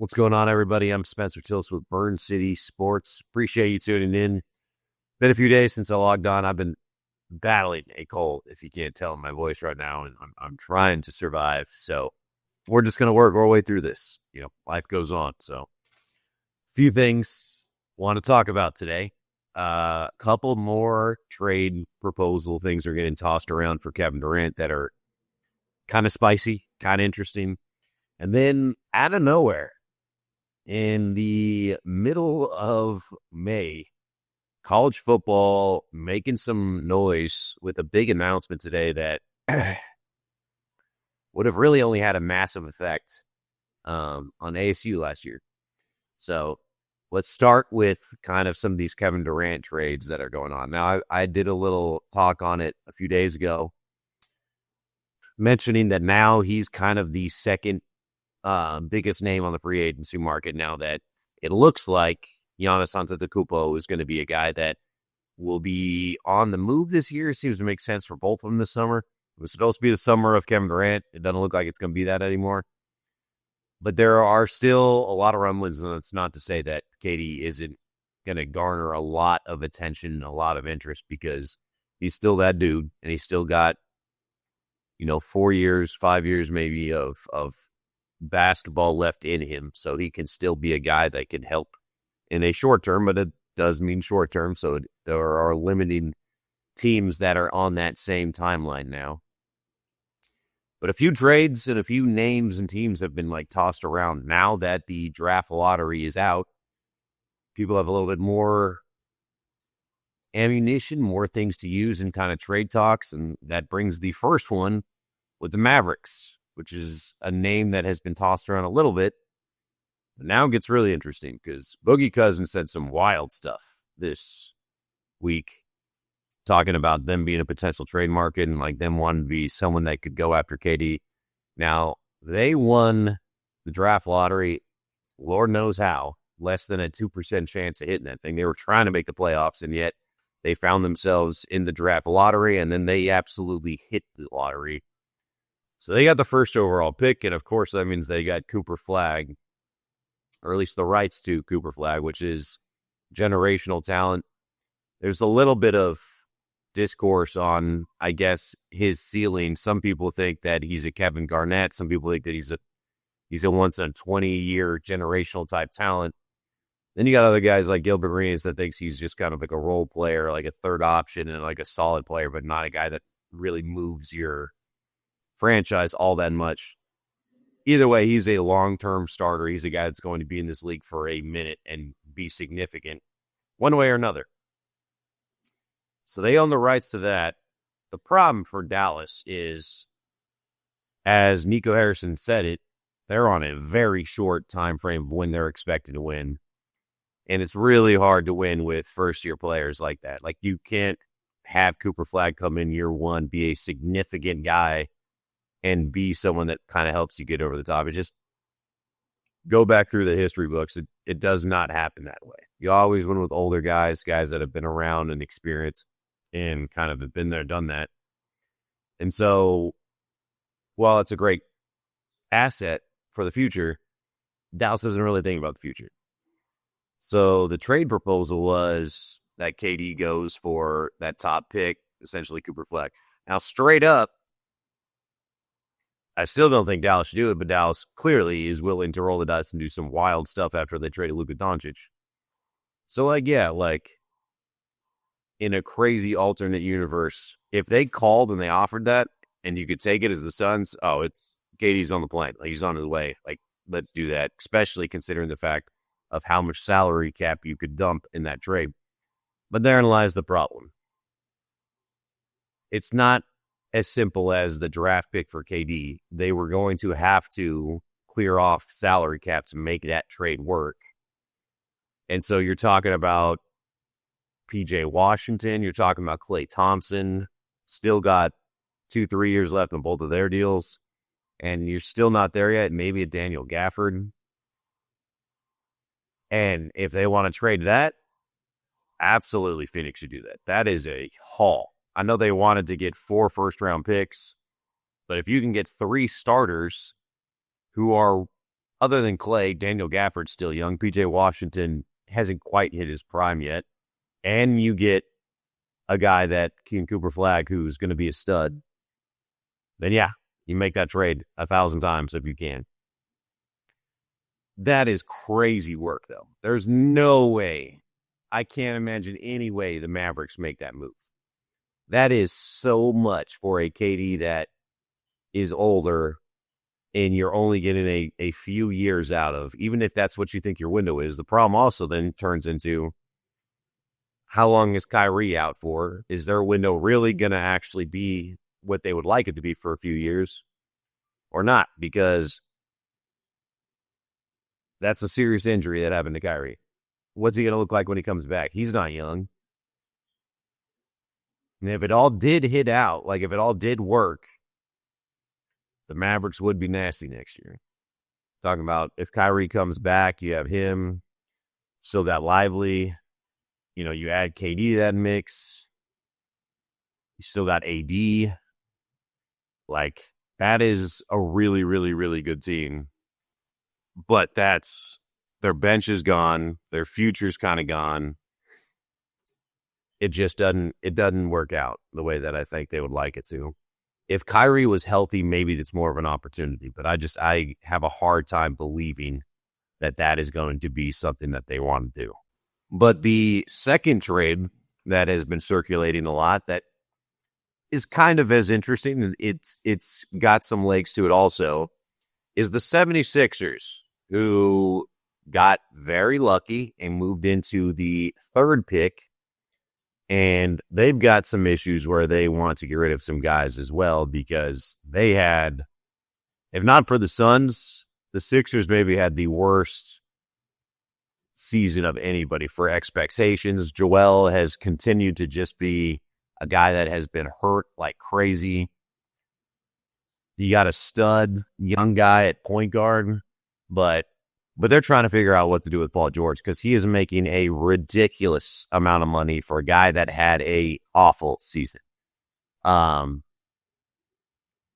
What's going on, everybody? I'm Spencer Tillis with Burn City Sports. Appreciate you tuning in. Been a few days since I logged on. I've been battling a cold, if you can't tell in my voice right now, and I'm trying to survive. So we're just going to work our way through this. Life goes on. So a few things I want to talk about today. A couple more trade proposal things are getting tossed around for Kevin Durant that are kind of spicy, kind of interesting. And then out of nowhere, in the middle of May, college football making some noise with a big announcement today that would have really only had a massive effect on ASU last year. So let's start with kind of some of these Kevin Durant trades that are going on. Now, I did a little talk on it a few days ago, mentioning that now he's kind of the second biggest name on the free agency market now that it looks like Giannis Antetokounmpo is going to be a guy that will be on the move this year. It seems to make sense for both of them this summer. It was supposed to be the summer of Kevin Durant. It doesn't look like it's going to be that anymore. But there are still a lot of rumblings, and it's not to say that KD isn't going to garner a lot of attention, a lot of interest, because he's still that dude, and he's still got, 4 years, 5 years maybe of basketball left in him, so he can still be a guy that can help in a short term, but it does mean short term, so there are limiting teams that are on that same timeline now. But a few trades and a few names and teams have been tossed around now that the draft lottery is out. People have a little bit more ammunition, more things to use in kind of trade talks, and that brings the first one with the Mavericks, which is a name that has been tossed around a little bit. But now it gets really interesting because Boogie Cousins said some wild stuff this week, talking about them being a potential trade market and them wanting to be someone that could go after KD. Now, they won the draft lottery, Lord knows how, less than a 2% chance of hitting that thing. They were trying to make the playoffs, and yet they found themselves in the draft lottery, and then they absolutely hit the lottery. So they got the first overall pick, and of course that means they got Cooper Flagg, or at least the rights to Cooper Flagg, which is generational talent. There's a little bit of discourse on, I guess, his ceiling. Some people think that he's a Kevin Garnett. Some people think that he's a once-in-a-20-year generational type talent. Then you got other guys like Gilbert Arenas that thinks he's just kind of like a role player, like a third option and like a solid player, but not a guy that really moves your franchise all that much. Either way, he's a long-term starter. He's a guy that's going to be in this league for a minute and be significant one way or another. So they own the rights to that. The problem for Dallas is, as Nico Harrison said it, they're on a very short time frame of when they're expected to win. And it's really hard to win with first-year players like that. You can't have Cooper Flagg come in year one, be a significant guy, and be someone that kind of helps you get over the top. It just go back through the history books. It does not happen that way. You always win with older guys that have been around and experienced and kind of have been there, done that. And so, while it's a great asset for the future, Dallas doesn't really think about the future. So the trade proposal was that KD goes for that top pick, essentially Cooper Flagg. Now, straight up, I still don't think Dallas should do it, but Dallas clearly is willing to roll the dice and do some wild stuff after they traded Luka Doncic. So, in a crazy alternate universe, if they called and they offered that, and you could take it as the Suns, it's KD's on the plane. He's on his way. Let's do that, especially considering the fact of how much salary cap you could dump in that trade. But therein lies the problem. It's not as simple as the draft pick for KD. They were going to have to clear off salary cap to make that trade work. And so you're talking about PJ Washington, you're talking about Klay Thompson, still got 2-3 years left on both of their deals, and you're still not there yet. Maybe a Daniel Gafford. And if they want to trade that, absolutely Phoenix should do that. That is a haul. I know they wanted to get 4 first-round picks, but if you can get 3 starters who are other than Clay, Daniel Gafford's still young. PJ Washington hasn't quite hit his prime yet. And you get a guy that Keane Cooper Flag, who's going to be a stud. Then, yeah, you make that trade 1,000 times if you can. That is crazy work, though. There's no way. I can't imagine any way the Mavericks make that move. That is so much for a KD that is older and you're only getting a few years out of, even if that's what you think your window is. The problem also then turns into, how long is Kyrie out for? Is their window really going to actually be what they would like it to be for a few years or not? Because that's a serious injury that happened to Kyrie. What's he going to look like when he comes back? He's not young. And if it all did hit out, like if it all did work, the Mavericks would be nasty next year. Talking about if Kyrie comes back, you have him, still got Lively. You know, you add KD to that mix. You still got AD. Like, that is a really, really, really good team. But that's, their bench is gone. Their future's kind of gone. It just doesn't work out the way that I think they would like it to. If Kyrie was healthy, maybe it's more of an opportunity. But I have a hard time believing that that is going to be something that they want to do. But the second trade that has been circulating a lot that is kind of as interesting, and it's got some legs to it also, is the 76ers, who got very lucky and moved into the third pick. And they've got some issues where they want to get rid of some guys as well, because they had, if not for the Suns, the Sixers maybe had the worst season of anybody for expectations. Joel has continued to just be a guy that has been hurt like crazy. You got a stud young guy at point guard, but they're trying to figure out what to do with Paul George, because he is making a ridiculous amount of money for a guy that had a awful season. I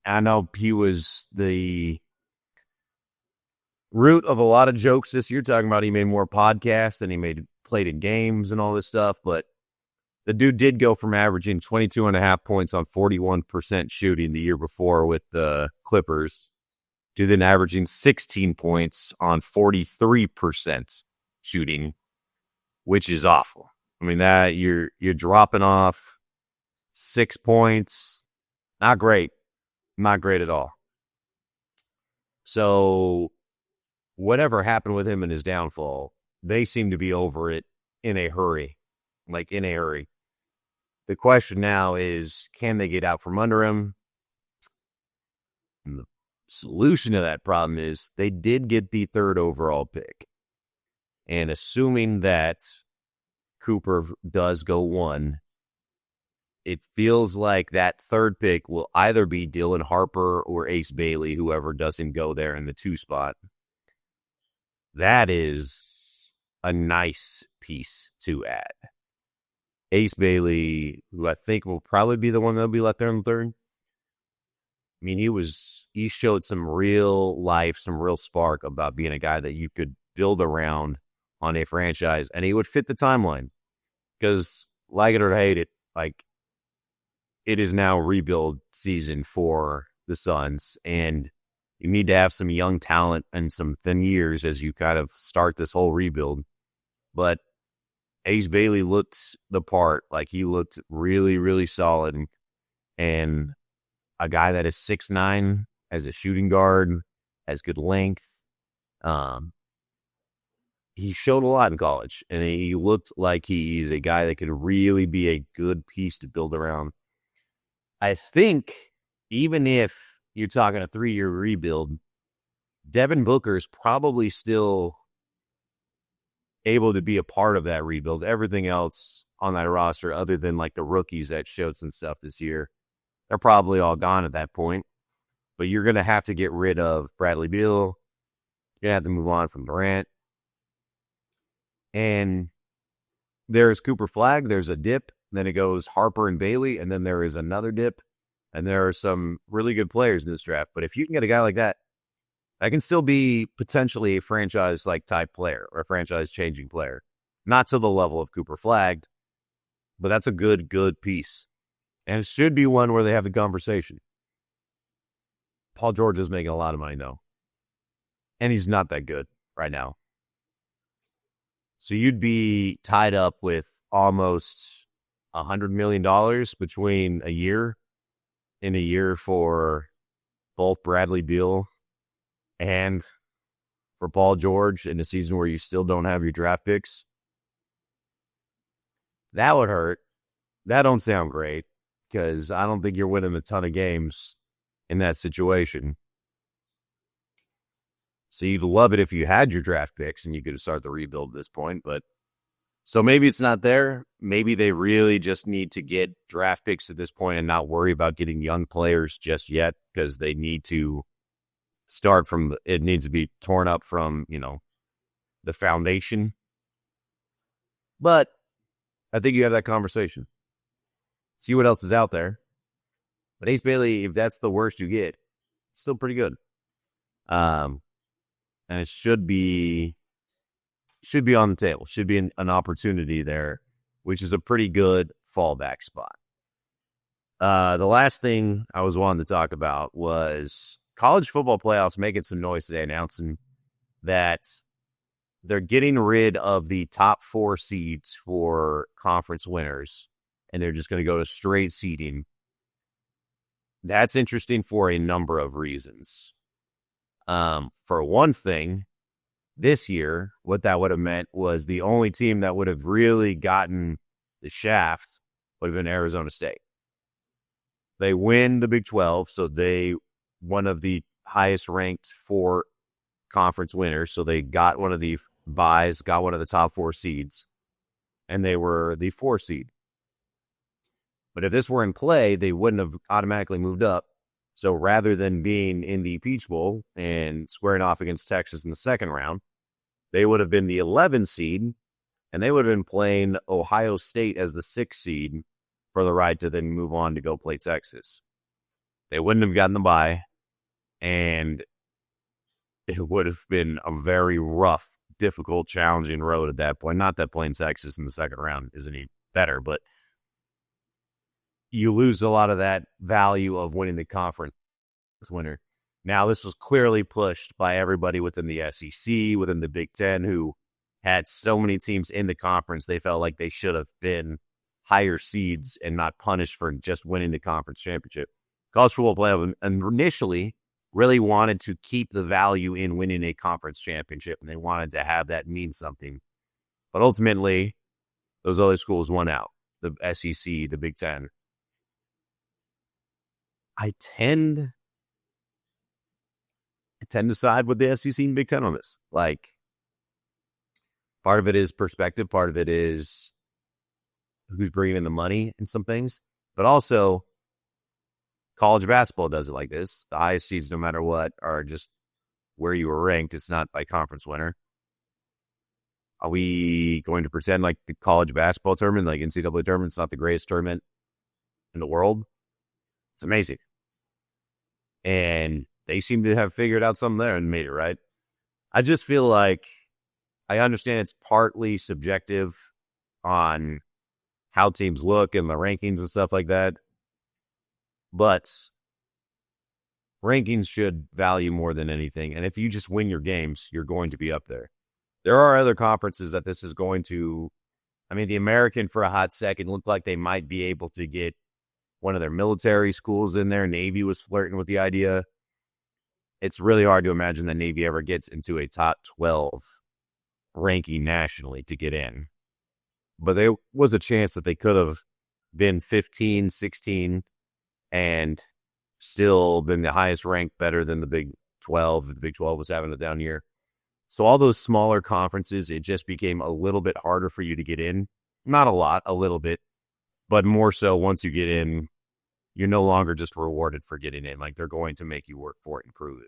know he was the root of a lot of jokes this year, talking about he made more podcasts than he played in games and all this stuff, but the dude did go from averaging 22.5 points on 41% shooting the year before with the Clippers to then averaging 16 points on 43% shooting, which is awful. I mean, that you're dropping off 6 points. Not great. Not great at all. So whatever happened with him in his downfall, they seem to be over it in a hurry. Like, in a hurry. The question now is, can they get out from under him? And the solution to that problem is they did get the third overall pick. And assuming that Cooper does go 1, it feels like that third pick will either be Dylan Harper or Ace Bailey, whoever doesn't go there in the 2 spot. That is a nice piece to add. Ace Bailey, who I think will probably be the one that'll be left there in the third. I mean, he showed some real life, some real spark about being a guy that you could build around on a franchise, and he would fit the timeline. Because, like it or hate it, like, it is now rebuild season for the Suns, and you need to have some young talent and some thin years as you kind of start this whole rebuild. But Ace Bailey looked the part. Like, he looked really, really solid. And a guy that is 6'9", as a shooting guard, has good length. He showed a lot in college, and he looked like he's a guy that could really be a good piece to build around. I think even if you're talking a 3-year rebuild, Devin Booker is probably still able to be a part of that rebuild. Everything else on that roster, other than like the rookies that showed some stuff this year, they're probably all gone at that point. But you're going to have to get rid of Bradley Beal. You're going to have to move on from Durant. And there's Cooper Flag. There's a dip. Then it goes Harper and Bailey. And then there is another dip. And there are some really good players in this draft. But if you can get a guy like that, That can still be potentially a franchise-like type player or a franchise-changing player. Not to the level of Cooper Flagg, but that's a good piece. And it should be one where they have the conversation. Paul George is making a lot of money, though. And he's not that good right now. So you'd be tied up with almost $100 million between a year for both Bradley Beal and for Paul George in a season where you still don't have your draft picks. That would hurt. That don't sound great because I don't think you're winning a ton of games in that situation. So you'd love it if you had your draft picks and you could start the rebuild at this point. But so maybe it's not there. Maybe they really just need to get draft picks at this point and not worry about getting young players just yet because they need to start from, it needs to be torn up from, the foundation. But I think you have that conversation. See what else is out there. But Ace Bailey, if that's the worst you get, it's still pretty good. And it should be on the table. Should be an opportunity there, which is a pretty good fallback spot. The last thing I was wanting to talk about was college football playoffs making some noise today, announcing that they're getting rid of the top 4 seeds for conference winners, and they're just going to go to straight seeding. That's interesting for a number of reasons. For one thing, this year, what that would have meant was the only team that would have really gotten the shaft would have been Arizona State. They win the Big 12, so they one of the highest ranked 4 conference winners. So they got one of the buys, got one of the top 4 seeds, and they were the 4 seed. But if this were in play, they wouldn't have automatically moved up. So rather than being in the Peach Bowl and squaring off against Texas in the second round, they would have been the 11 seed, and they would have been playing Ohio State as the 6 seed for the right to then move on to go play Texas. They wouldn't have gotten the bye, and it would have been a very rough, difficult, challenging road at that point. Not that playing Texas in the second round is any better, but you lose a lot of that value of winning the conference winner. Now, this was clearly pushed by everybody within the SEC, within the Big Ten, who had so many teams in the conference. They felt like they should have been higher seeds and not punished for just winning the conference championship. College football playoff initially really wanted to keep the value in winning a conference championship, and they wanted to have that mean something. But ultimately, those other schools won out, the SEC, the Big Ten. I tend to side with the SEC and Big Ten on this. Like, part of it is perspective, part of it is who's bringing in the money and some things, but also college basketball does it like this. The highest seeds, no matter what, are just where you were ranked. It's not by conference winner. Are we going to pretend like the college basketball tournament, like NCAA tournament, is not the greatest tournament in the world? It's amazing. And they seem to have figured out something there and made it right. I just feel like I understand it's partly subjective on how teams look and the rankings and stuff like that. But rankings should value more than anything. And if you just win your games, you're going to be up there. There are other conferences that this is going to, the American for a hot second looked like they might be able to get one of their military schools in there. Navy was flirting with the idea. It's really hard to imagine that Navy ever gets into a top 12 ranking nationally to get in. But there was a chance that they could have been 15, 16, and still been the highest ranked, better than the Big 12. The Big 12 was having a down year. So all those smaller conferences, it just became a little bit harder for you to get in. Not a lot, a little bit. But more so, once you get in, you're no longer just rewarded for getting in. Like, they're going to make you work for it and prove it.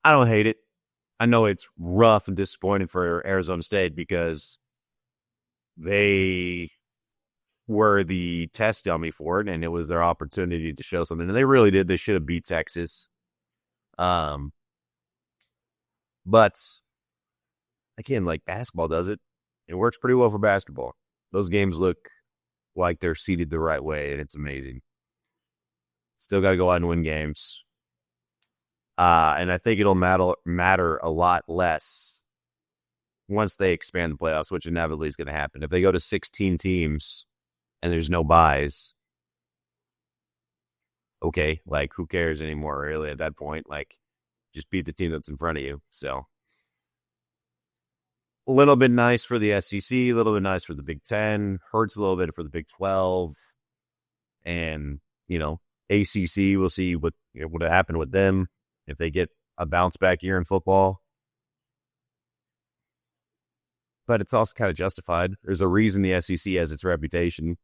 I don't hate it. I know it's rough and disappointing for Arizona State because they were the test dummy for it, and it was their opportunity to show something. And they really did. They should have beat Texas. Um, but again, like basketball does it. It works pretty well for basketball. Those games look like they're seeded the right way, and it's amazing. Still got to go out and win games. And I think it'll matter a lot less once they expand the playoffs, which inevitably is going to happen. If they go to 16 teams and there's no buys, okay, like who cares anymore, really, at that point? Like, just beat the team that's in front of you. So, a little bit nice for the SEC, a little bit nice for the Big Ten, hurts a little bit for the Big 12. And, ACC, we'll see what happened with them if they get a bounce back year in football. But it's also kind of justified. There's a reason the SEC has its reputation.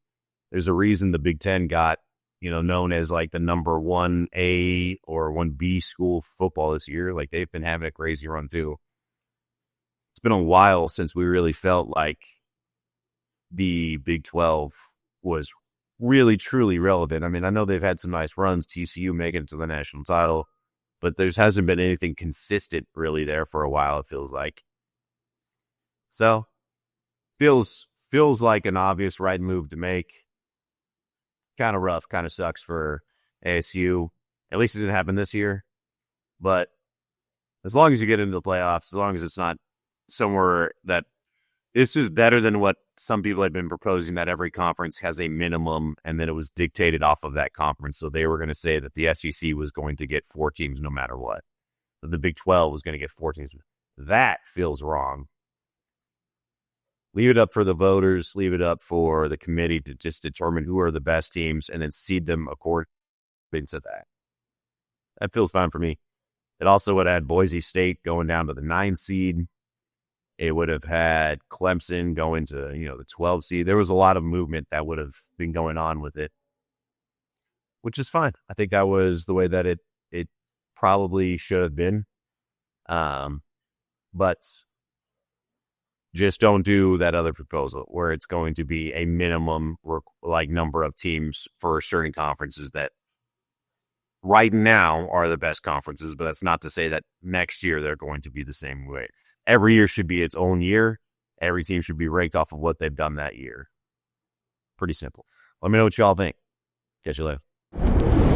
There's a reason the Big Ten got, known as like the number 1A or 1B school football this year. Like they've been having a crazy run too. It's been a while since we really felt like the Big 12 was really, truly relevant. I mean, I know they've had some nice runs, TCU making it to the national title, but there hasn't been anything consistent really there for a while, it feels like. So, feels like an obvious right move to make. Kind of rough, kind of sucks for ASU. At least it didn't happen this year. But as long as you get into the playoffs, as long as it's not somewhere that it's just better than what some people had been proposing, that every conference has a minimum and then it was dictated off of that conference. So they were going to say that the SEC was going to get 4 teams no matter what. That the Big 12 was going to get 4 teams. That feels wrong. Leave it up for the voters, leave it up for the committee to just determine who are the best teams and then seed them according to that. That feels fine for me. It also would have had Boise State going down to the 9 seed. It would have had Clemson going to, the 12 seed. There was a lot of movement that would have been going on with it, which is fine. I think that was the way that it probably should have been. But just don't do that other proposal where it's going to be a minimum number of teams for certain conferences that right now are the best conferences, but that's not to say that next year they're going to be the same way. Every year should be its own year. Every team should be ranked off of what they've done that year. Pretty simple. Let me know what y'all think. Catch you later.